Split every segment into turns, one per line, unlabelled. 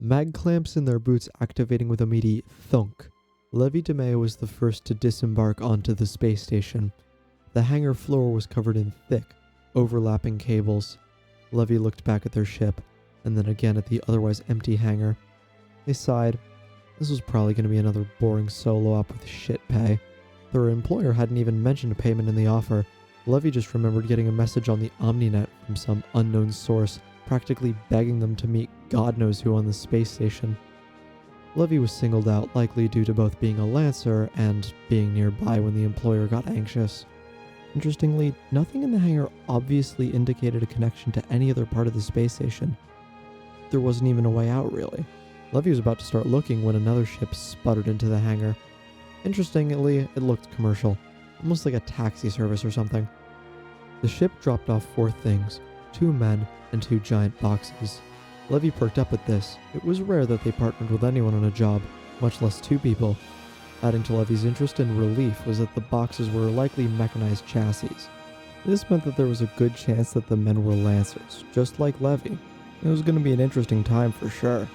mag clamps in their boots activating with a meaty thunk. Levy DeMeo was the first to disembark onto the space station. The hangar floor was covered in thick, overlapping cables. Levy looked back at their ship, and then again at the otherwise empty hangar. They sighed. This was probably going to be another boring solo op with shit pay. Their employer hadn't even mentioned a payment in the offer. Levy just remembered getting a message on the OmniNet from some unknown source, practically begging them to meet God knows who on the space station. Levy was singled out, likely due to both being a Lancer and being nearby when the employer got anxious. Interestingly, nothing in the hangar obviously indicated a connection to any other part of the space station. There wasn't even a way out, really. Levy was about to start looking when another ship sputtered into the hangar. Interestingly, it looked commercial, almost like a taxi service or something. The ship dropped off 4 things, 2 men and 2 giant boxes. Levy perked up at this. It was rare that they partnered with anyone on a job, much less 2 people. Adding to Levy's interest and relief was that the boxes were likely mechanized chassis. This meant that there was a good chance that the men were Lancers, just like Levy. It was going to be an interesting time for sure.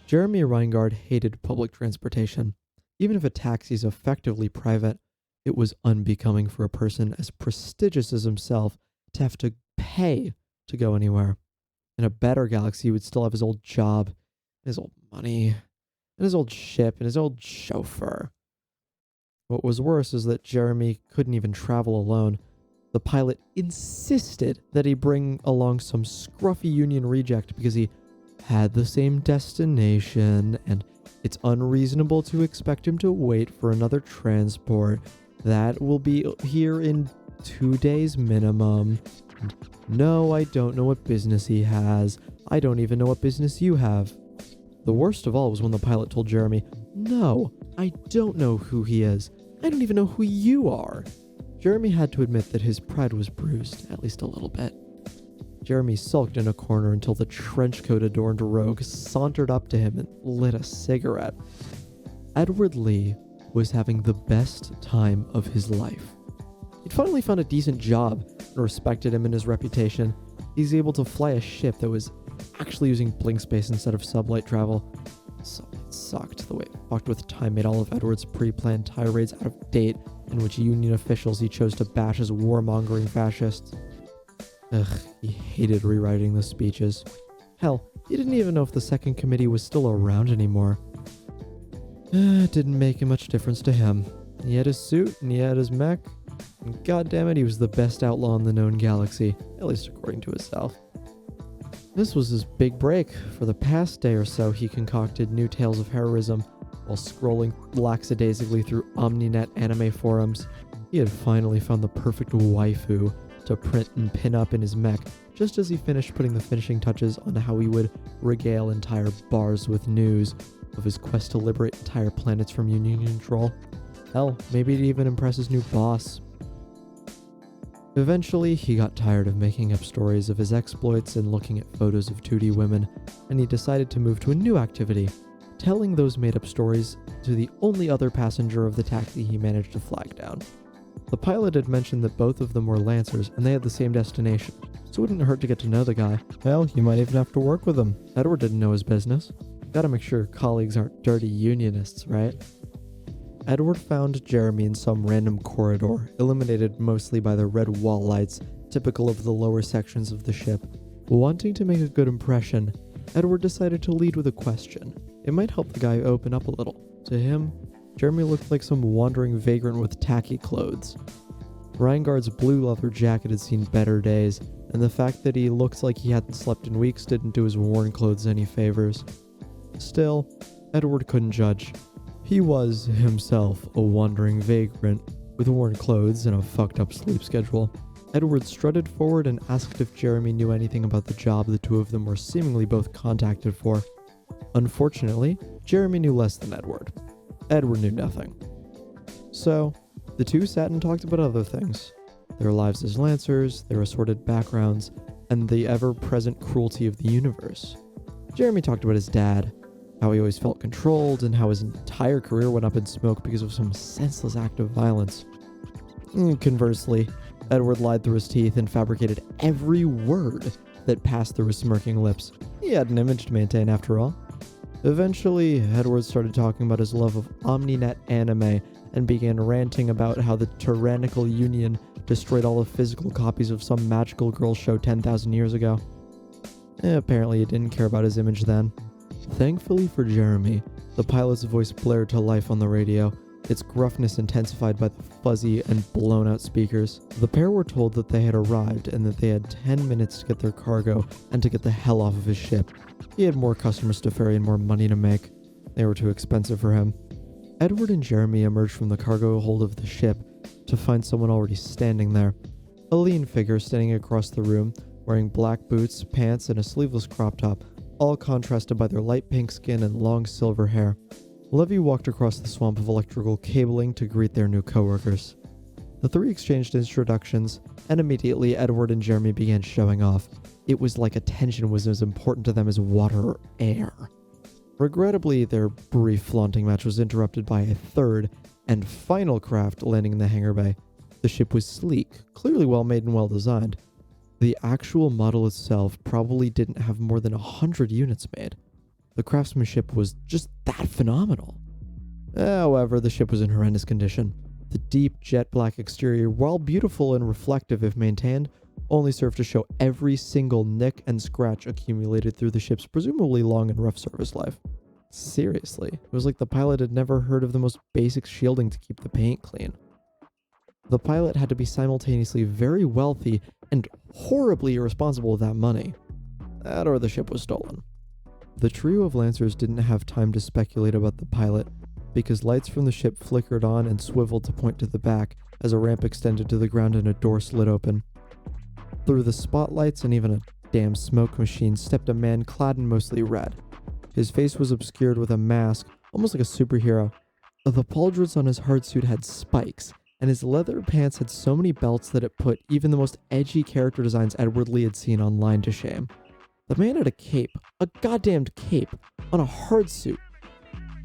Jeremy Reingard hated public transportation. Even if a taxi is effectively private, it was unbecoming for a person as prestigious as himself to have to pay to go anywhere. In a better galaxy, he would still have his old job, and his old money, and his old ship, and his old chauffeur. What was worse is that Jeremy couldn't even travel alone. The pilot insisted that he bring along some scruffy union reject because he had the same destination, and it's unreasonable to expect him to wait for another transport that will be here in 2 days minimum. And no, I don't know what business he has. I don't even know what business you have. The worst of all was when the pilot told Jeremy, "No, I don't know who he is. I don't even know who you are." Jeremy had to admit that his pride was bruised, at least a little bit. Jeremy sulked in a corner until the trench-coat-adorned rogue sauntered up to him and lit a cigarette. Edward Lee was having the best time of his life. He'd finally found a decent job and respected him and his reputation. He's able to fly a ship that was actually using blink space instead of sublight travel. So it sucked. The way it fucked with time made all of Edward's pre-planned tirades out of date, in which Union officials he chose to bash as warmongering fascists. He hated rewriting the speeches. Hell, he didn't even know if the second committee was still around anymore. It didn't make much difference to him. He had his suit and he had his mech, and goddammit, he was the best outlaw in the known galaxy, at least according to himself. This was his big break. For the past day or so, he concocted new tales of heroism while scrolling lackadaisically through OmniNet anime forums. He had finally found the perfect waifu to print and pin up in his mech, just as he finished putting the finishing touches on how he would regale entire bars with news of his quest to liberate entire planets from Union control. Hell, maybe to even impress his new boss. Eventually, he got tired of making up stories of his exploits and looking at photos of 2D women, and he decided to move to a new activity, telling those made-up stories to the only other passenger of the taxi he managed to flag down. The pilot had mentioned that both of them were Lancers, and they had the same destination, so it wouldn't hurt to get to know the guy. Hell, you might even have to work with him. Edward didn't know his business. Gotta make sure colleagues aren't dirty unionists, right? Edward found Jeremy in some random corridor, illuminated mostly by the red wall lights, typical of the lower sections of the ship. Wanting to make a good impression, Edward decided to lead with a question. It might help the guy open up a little. To him, Jeremy looked like some wandering vagrant with tacky clothes. Reingard's blue leather jacket had seen better days, and the fact that he looked like he hadn't slept in weeks didn't do his worn clothes any favors. Still, Edward couldn't judge. He was, himself, a wandering vagrant, with worn clothes and a fucked up sleep schedule. Edward strutted forward and asked if Jeremy knew anything about the job the two of them were seemingly both contacted for. Unfortunately, Jeremy knew less than Edward. Edward knew nothing. So, the two sat and talked about other things. Their lives as Lancers, their assorted backgrounds, and the ever-present cruelty of the universe. Jeremy talked about his dad, how he always felt controlled, and how his entire career went up in smoke because of some senseless act of violence. Conversely, Edward lied through his teeth and fabricated every word that passed through his smirking lips. He had an image to maintain after all. Eventually, Edward started talking about his love of OmniNet anime and began ranting about how the tyrannical union destroyed all the physical copies of some magical girl show 10,000 years ago. Apparently he didn't care about his image then. Thankfully for Jeremy, the pilot's voice blared to life on the radio, its gruffness intensified by the fuzzy and blown-out speakers. The pair were told that they had arrived and that they had 10 minutes to get their cargo and to get the hell off of his ship. He had more customers to ferry and more money to make. They were too expensive for him. Edward and Jeremy emerged from the cargo hold of the ship to find someone already standing there. A lean figure standing across the room, wearing black boots, pants, and a sleeveless crop top, all contrasted by their light pink skin and long silver hair. Levy walked across the swamp of electrical cabling to greet their new coworkers. The three exchanged introductions, and immediately Edward and Jeremy began showing off. It was like attention was as important to them as water or air. Regrettably, their brief flaunting match was interrupted by a third and final craft landing in the hangar bay. The ship was sleek, clearly well made and well designed. The actual model itself probably didn't have more than 100 units made. The craftsmanship was just that phenomenal. However, the ship was in horrendous condition. The deep jet black exterior, while beautiful and reflective if maintained, only served to show every single nick and scratch accumulated through the ship's presumably long and rough service life. Seriously, it was like the pilot had never heard of the most basic shielding to keep the paint clean. The pilot had to be simultaneously very wealthy and horribly irresponsible with that money. That or the ship was stolen. The trio of Lancers didn't have time to speculate about the pilot, because lights from the ship flickered on and swiveled to point to the back as a ramp extended to the ground and a door slid open. Through the spotlights and even a damn smoke machine stepped a man clad in mostly red. His face was obscured with a mask, almost like a superhero. The pauldrons on his hardsuit had spikes, and his leather pants had so many belts that it put even the most edgy character designs Edward Lee had seen online to shame. The man had a cape, a goddamned cape, on a hardsuit.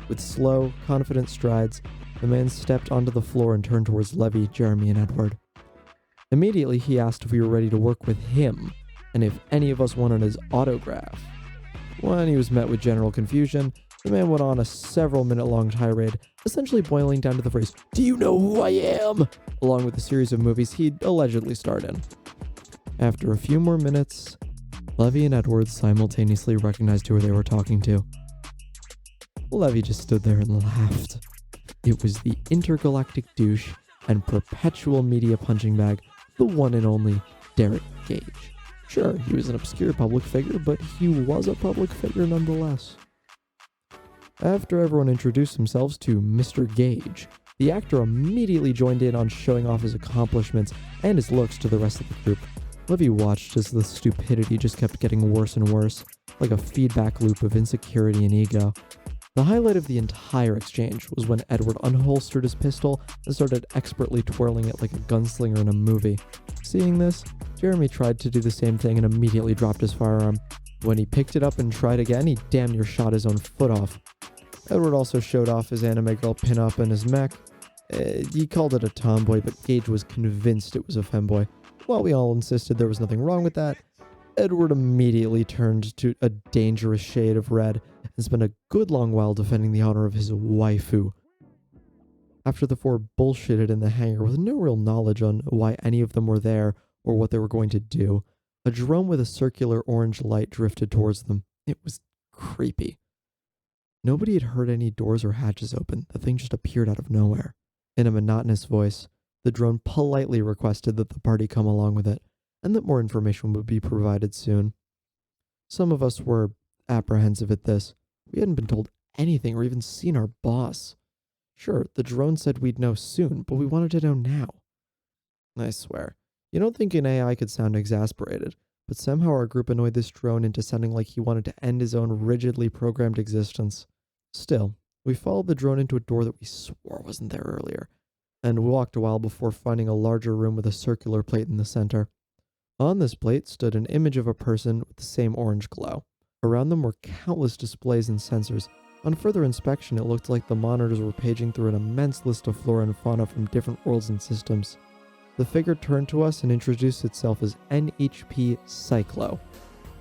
With slow, confident strides, the man stepped onto the floor and turned towards Levy, Jeremy, and Edward. Immediately, he asked if we were ready to work with him, and if any of us wanted his autograph. When he was met with general confusion, the man went on a several-minute-long tirade, essentially boiling down to the phrase, "Do you know who I am?" along with a series of movies he'd allegedly starred in. After a few more minutes, Levy and Edward simultaneously recognized who they were talking to. Levy just stood there and laughed. It was the intergalactic douche and perpetual media punching bag, the one and only Derek Gage. Sure, he was an obscure public figure, but he was a public figure nonetheless. After everyone introduced themselves to Mr. Gage, the actor immediately joined in on showing off his accomplishments and his looks to the rest of the group. Levy watched as the stupidity just kept getting worse and worse, like a feedback loop of insecurity and ego. The highlight of the entire exchange was when Edward unholstered his pistol and started expertly twirling it like a gunslinger in a movie. Seeing this, Jeremy tried to do the same thing and immediately dropped his firearm. When he picked it up and tried again, he damn near shot his own foot off. Edward also showed off his anime girl pinup and his mech. He called it a tomboy, but Gage was convinced it was a femboy. While we all insisted there was nothing wrong with that, Edward immediately turned to a dangerous shade of red and spent a good long while defending the honor of his waifu. After the four bullshitted in the hangar with no real knowledge on why any of them were there or what they were going to do, a drone with a circular orange light drifted towards them. It was creepy. Nobody had heard any doors or hatches open. The thing just appeared out of nowhere. In a monotonous voice, the drone politely requested that the party come along with it, and that more information would be provided soon. Some of us were apprehensive at this. We hadn't been told anything or even seen our boss. Sure, the drone said we'd know soon, but we wanted to know now. I swear, you don't think an AI could sound exasperated, but somehow our group annoyed this drone into sounding like he wanted to end his own rigidly programmed existence. Still, we followed the drone into a door that we swore wasn't there earlier, and walked a while before finding a larger room with a circular plate in the center. On this plate stood an image of a person with the same orange glow. Around them were countless displays and sensors. On further inspection, it looked like the monitors were paging through an immense list of flora and fauna from different worlds and systems. The figure turned to us and introduced itself as NHP Cyclo,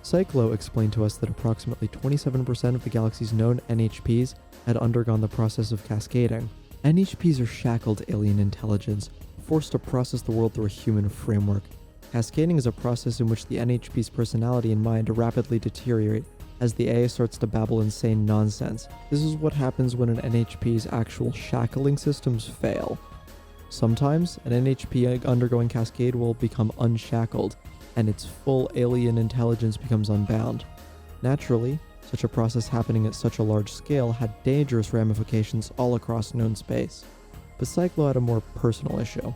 Cyclo explained to us that approximately 27% of the galaxy's known NHPs had undergone the process of cascading. NHPs are shackled alien intelligence, forced to process the world through a human framework. Cascading is a process in which the NHP's personality and mind rapidly deteriorate as the AI starts to babble insane nonsense. This is what happens when an NHP's actual shackling systems fail. Sometimes, an NHP undergoing cascade will become unshackled, and its full alien intelligence becomes unbound. Naturally, such a process happening at such a large scale had dangerous ramifications all across known space. But Cyclo had a more personal issue.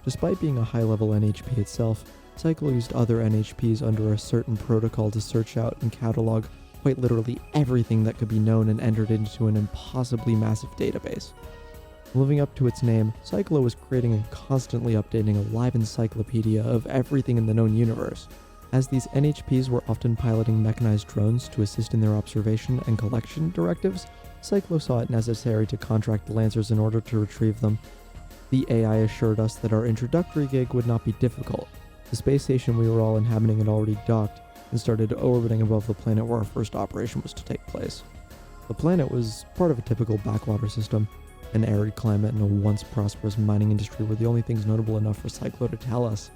Despite being a high-level NHP itself, Cyclo used other NHPs under a certain protocol to search out and catalog quite literally everything that could be known and entered into an impossibly massive database. Living up to its name, Cyclo was creating and constantly updating a live encyclopedia of everything in the known universe. As these NHPs were often piloting mechanized drones to assist in their observation and collection directives, Cyclo saw it necessary to contract Lancers in order to retrieve them. The AI assured us that our introductory gig would not be difficult. The space station we were all inhabiting had already docked and started orbiting above the planet where our first operation was to take place. The planet was part of a typical backwater system. An arid climate and a once prosperous mining industry were the only things notable enough for Cyclo to tell us.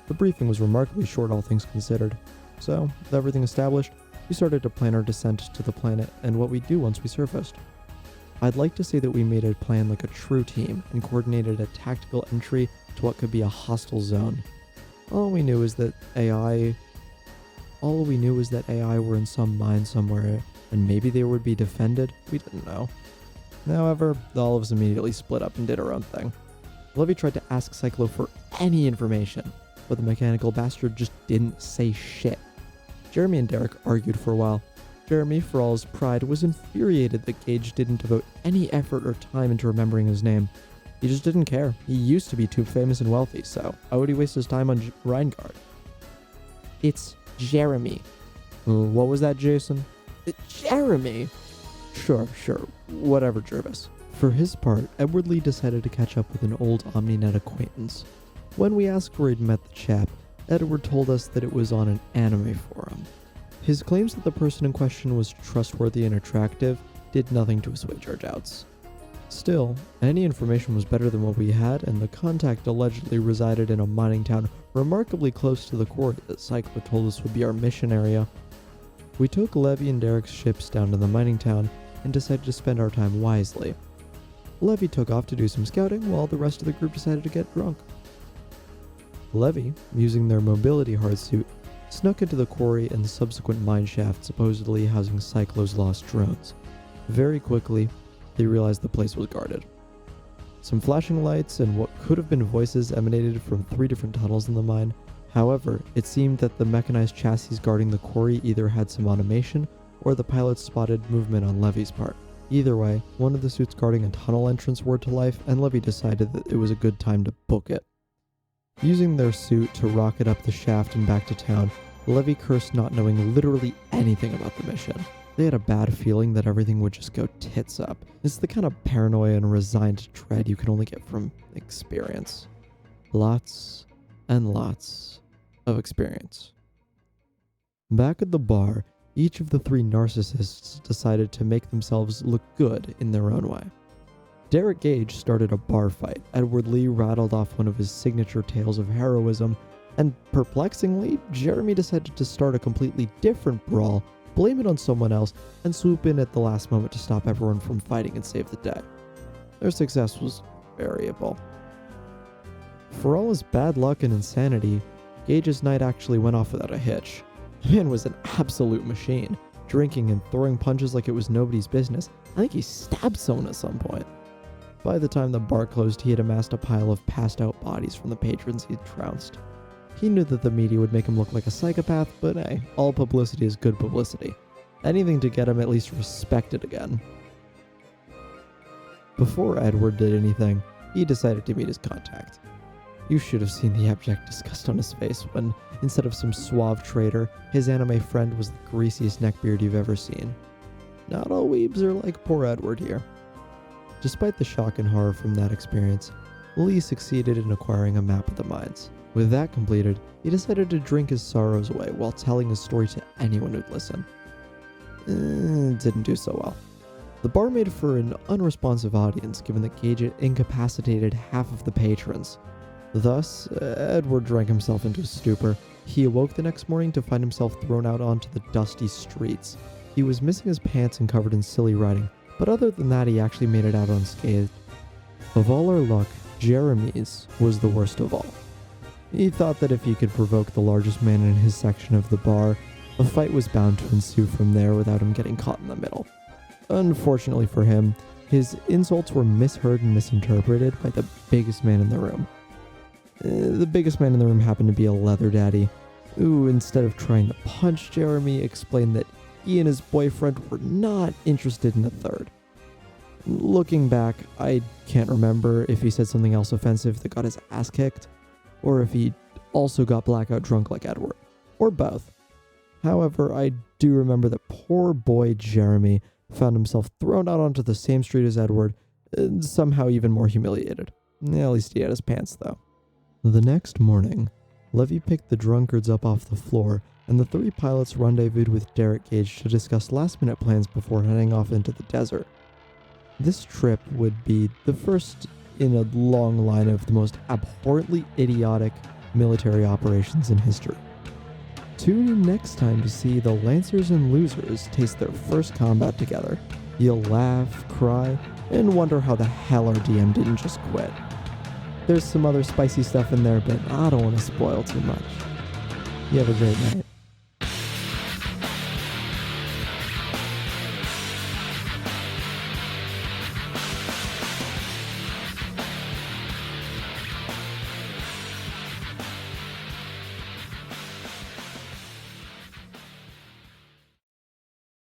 The briefing was remarkably short, all things considered. So, with everything established, we started to plan our descent to the planet and what we'd do once we surfaced. I'd like to say that we made a plan like a true team and coordinated a tactical entry to what could be a hostile zone. All we knew was that AI were in some mine somewhere, and maybe they would be defended. We didn't know. However, all of us immediately split up and did our own thing. Levy tried to ask Cyclo for any information, but the mechanical bastard just didn't say shit. Jeremy and Derek argued for a while. Jeremy, for all his pride, was infuriated that Gage didn't devote any effort or time into remembering his name. He just didn't care. He used to be too famous and wealthy, so why would he waste his time on Reingard? It's Jeremy. What was that, Jason? Jeremy! Sure, whatever, Jervis. For his part, Edward Lee decided to catch up with an old OmniNet acquaintance. When we asked where he'd met the chap, Edward told us that it was on an anime forum. His claims that the person in question was trustworthy and attractive did nothing to assuage our doubts. Still, any information was better than what we had, and the contact allegedly resided in a mining town remarkably close to the quarry that Cyclo told us would be our mission area. We took Levy and Derek's ships down to the mining town and decided to spend our time wisely. Levy took off to do some scouting while the rest of the group decided to get drunk. Levy, using their mobility hardsuit, snuck into the quarry and the subsequent mine shaft supposedly housing Cyclo's lost drones. Very quickly, they realized the place was guarded. Some flashing lights and what could have been voices emanated from 3 different tunnels in the mine. However, it seemed that the mechanized chassis guarding the quarry either had some automation or the pilots spotted movement on Levy's part. Either way, one of the suits guarding a tunnel entrance roared to life, and Levy decided that it was a good time to book it. Using their suit to rocket up the shaft and back to town, Levy cursed not knowing literally anything about the mission. They had a bad feeling that everything would just go tits up. It's the kind of paranoia and resigned dread you can only get from experience. Lots and lots of experience. Back at the bar, each of the 3 narcissists decided to make themselves look good in their own way. Derek Gage started a bar fight. Edward Lee rattled off one of his signature tales of heroism, and perplexingly, Jeremy decided to start a completely different brawl, blame it on someone else, and swoop in at the last moment to stop everyone from fighting and save the day. Their success was variable. For all his bad luck and insanity, Gage's night actually went off without a hitch. The man was an absolute machine, drinking and throwing punches like it was nobody's business. I think he stabbed someone at some point. By the time the bar closed, he had amassed a pile of passed out bodies from the patrons he'd trounced. He knew that the media would make him look like a psychopath, but hey, all publicity is good publicity. Anything to get him at least respected again. Before Edward did anything, he decided to meet his contact. You should have seen the abject disgust on his face when, instead of some suave trader, his anime friend was the greasiest neckbeard you've ever seen. Not all weebs are like poor Edward here. Despite the shock and horror from that experience, Lee succeeded in acquiring a map of the mines. With that completed, he decided to drink his sorrows away while telling his story to anyone who'd listen. Didn't do so well. The bar made for an unresponsive audience, given that Gage had incapacitated half of the patrons. Thus, Edward drank himself into a stupor. He awoke the next morning to find himself thrown out onto the dusty streets. He was missing his pants and covered in silly writing, but other than that, he actually made it out unscathed. Of all our luck, Jeremy's was the worst of all. He thought that if he could provoke the largest man in his section of the bar, a fight was bound to ensue from there without him getting caught in the middle. Unfortunately for him, his insults were misheard and misinterpreted by the biggest man in the room. The biggest man in the room happened to be a leather daddy, who, instead of trying to punch Jeremy, explained that he and his boyfriend were not interested in a third. Looking back, I can't remember if he said something else offensive that got his ass kicked, or if he also got blackout drunk like Edward, or both. However, I do remember that poor boy Jeremy found himself thrown out onto the same street as Edward, and somehow even more humiliated. At least he had his pants, though. The next morning, Levy picked the drunkards up off the floor, and the three pilots rendezvoused with Derek Gage to discuss last-minute plans before heading off into the desert. This trip would be the first in a long line of the most abhorrently idiotic military operations in history. Tune in next time to see the Lancers and Losers taste their first combat together. You'll laugh, cry, and wonder how the hell our DM didn't just quit. There's some other spicy stuff in there, but I don't want to spoil too much. You have a great night.